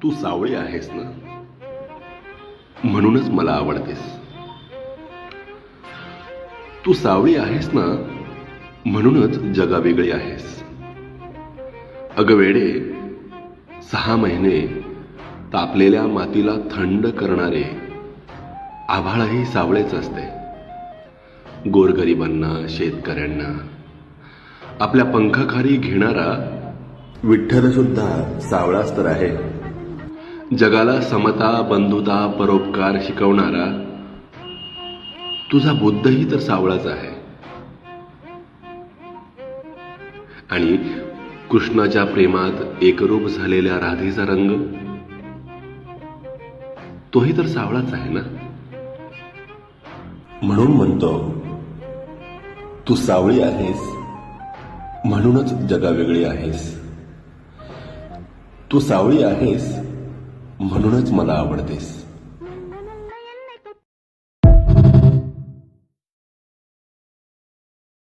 तू सावळी आहेस ना, म्हणूनच मला आवडतेस. तू सावळी आहेस ना, म्हणूनच जगावेगळी आहेस. अगं वेडे, 6 महिने तापलेल्या मातीला थंड करणारे आभाळही सावळेच असते. गोरगरिबांना, शेतकऱ्यांना आपल्या पंखाखाली घेणारा विठ्ठल सुद्धा सावळाच तर आहे. जगाला समता, बंधुता, परोपकार शिकवणारा तुझा बुद्धही तर सावळाच आहे. आणि कृष्णाच्या प्रेमात एकरूप झालेल्या राधेचा रंग तोही तर सावळाच आहे ना. म्हणून म्हणतो, तू सावळी आहेस म्हणूनच जगावेगळी आहेस. तू सावळी आहेस म्हणूनच मला आवडतेस.